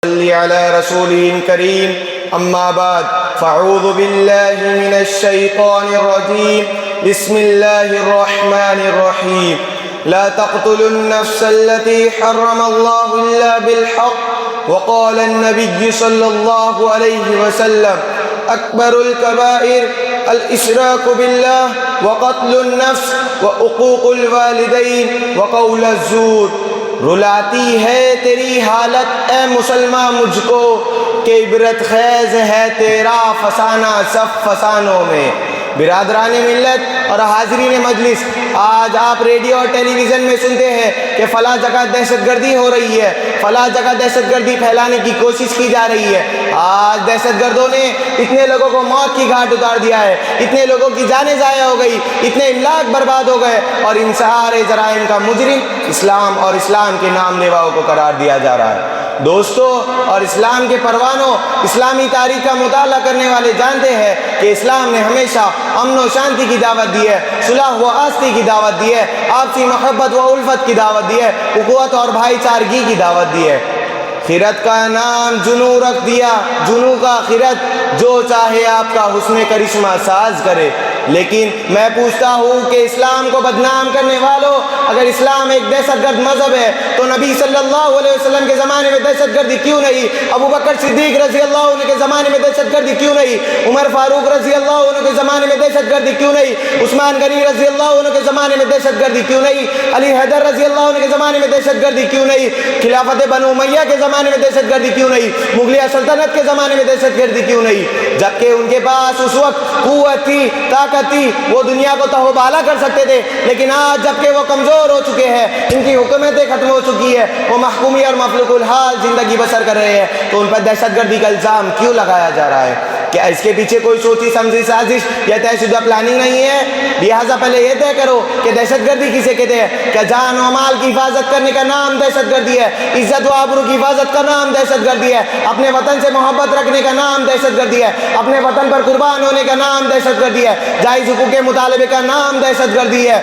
صلی علی رسوله الکریم اما بعد فاعوذ باللہ من الشیطان الرجیم بسم اللہ الرحمن الرحیم لا تقتلوا النفس التي حرم الله إلا بالحق وقال النبي صلى الله عليه وسلم أكبر الكبائر الإشراك بالله وقتل النفس وعقوق الوالدين وقول الزور۔ رلاتی ہے تیری حالت اے مسلمان مجھ کو کہ عبرت خیز ہے تیرا فسانہ سب فسانوں میں۔ برادران ملت اور حاضرین مجلس، آج آپ ریڈیو اور ٹیلی ویژن میں سنتے ہیں کہ فلاں جگہ دہشت گردی ہو رہی ہے، فلاں جگہ دہشت گردی پھیلانے کی کوشش کی جا رہی ہے۔ آج دہشت گردوں نے اتنے لوگوں کو موت کی گھاٹ اتار دیا ہے، اتنے لوگوں کی جانیں ضائع ہو گئی، اتنے املاک برباد ہو گئے، اور ان سارے جرائم کا مجرم اسلام اور اسلام کے نام لیواؤں کو قرار دیا جا رہا ہے۔ دوستو اور اسلام کے پروانوں، اسلامی تاریخ کا مطالعہ کرنے والے جانتے ہیں کہ اسلام نے ہمیشہ امن و شانتی کی دعوت دی ہے، صلح و آستی کی دعوت دی ہے، آپسی محبت و الفت کی دعوت دی ہے، اخوت اور بھائی چارگی کی دعوت دی ہے۔ خیرت کا نام جنو رکھ دیا، جنو کا خیرت، جو چاہے آپ کا حسن کرشمہ ساز کرے۔ لیکن میں پوچھتا ہوں کہ اسلام کو بدنام کرنے والوں، اگر اسلام ایک دہشت گرد مذہب ہے تو نبی صلی اللہ علیہ وسلم کے زمانے میں دہشت گردی کیوں نہیں؟ ابو بکر صدیق رضی اللہ عنہ کے زمانے میں دہشت گردی کیوں نہیں؟ عمر فاروق رضی اللہ عنہ کے زمانے میں دہشت گردی کیوں نہیں؟ عثمان غنی رضی اللہ عنہ کے زمانے میں دہشت گردی کیوں نہیں؟ علی حیدر رضی اللہ عنہ کے زمانے میں دہشت گردی کیوں نہیں؟ خلافت بنو امیہ کے زمانے میں دہشت گردی کیوں نہیں؟ مغلیہ سلطنت کے زمانے میں دہشت گردی کیوں نہیں؟ جبکہ ان کے پاس اس وقت قوت تھی، طاقت تھی، وہ دنیا کو تہو بالا کر سکتے تھے، لیکن آج جبکہ وہ کمزور ہو چکے ہیں، ان کی حکومتیں ختم ہو چکی ہے، وہ محکومی اور مفلوق الحال زندگی بسر کر رہے ہیں، تو ان پر دہشت گردی کا الزام کیوں لگایا جا رہا ہے؟ کیا اس کے پیچھے کوئی سوچی سمجھی سازش یا طے شدہ پلاننگ نہیں ہے؟ لہٰذا پہلے یہ طے کرو کہ دہشت گردی کسے کہتے ہیں۔ کیا جان و مال کی حفاظت کرنے کا نام دہشت گردی ہے؟ عزت و آبرو کی حفاظت کا نام دہشت گردی ہے؟ اپنے وطن سے محبت رکھنے کا نام دہشت گردی ہے؟ اپنے وطن پر قربان ہونے کا نام دہشت گردی ہے؟ جائز حقوق کے مطالبے کا نام دہشت گردی ہے؟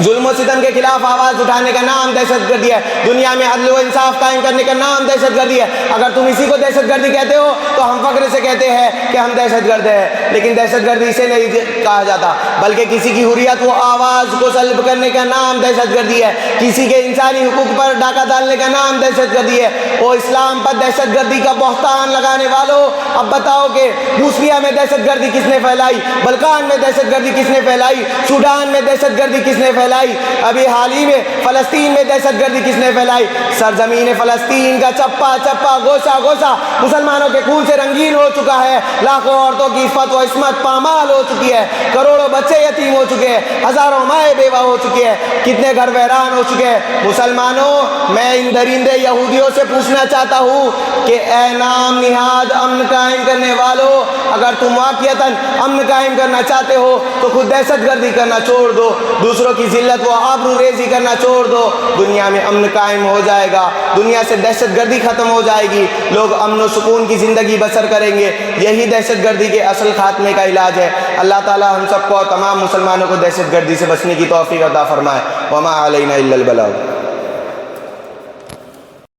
ظلم و ستم کے خلاف آواز اٹھانے کا نام دہشت گردی ہے؟ دنیا میں عدل و انصاف قائم کرنے کا نام دہشت گردی ہے؟ اگر تم اسی کو دہشت گردی کہتے ہو تو ہم فخر سے کہتے ہیں کہ ہم دہشت گرد ہیں، لیکن دہشت گردی اسے نہیں کہا جاتا، بلکہ کسی کی حریت و آواز کو سلب کرنے کا نام دہشت گردی ہے، کسی کے انسانی حقوق پر ڈاکہ ڈالنے کا نام دہشت گردی ہے۔ وہ اسلام پر دہشت گردی کا بہتان لگانے والوں، اب بتاؤ کہ روسیہ میں دہشت گردی کس نے پھیلائی؟ بلکان میں دہشت گردی کس نے پھیلائی؟ سوڈان میں دہشت گردی کس نے پھیلائی؟ ابھی حال ہی میں فلسطین میں دہشت گردی کس نے پھیلائی؟ سرزمین فلسطین کا چپا چپا گوشہ گوشہ مسلمانوں کے خون سے رنگین ہو چکا ہے، لاکھوں عورتوں کی عفت و عصمت پامال ہو چکی ہے، کروڑوں بچے یتیم ہو چکے ہیں، ہزاروں مائیں بیوہ ہو چکی ہے، کتنے گھر ویران ہو چکے ہیں۔ مسلمانوں، میں ان درندے یہودیوں سے پوچھنا چاہتا ہوں کہ اے نام نہاد امن قائم کرنے والوں، اگر تم واقعتاً امن قائم کرنا چاہتے ہو تو خود دہشت گردی کرنا چھوڑ دو، دوسروں کی ذلت و آبرو ریزی کرنا چھوڑ دو، دنیا میں امن قائم ہو جائے گا، دنیا سے دہشت گردی ختم ہو جائے گی، لوگ امن و سکون کی زندگی بسر کریں گے۔ یہی دہشت گردی کے اصل خاتمے کا علاج ہے۔ اللہ تعالی ہم سب کو اور تمام مسلمانوں کو دہشت گردی سے بچنے کی توفیق عطا فرمائے۔ وما علینا الا البلاغ۔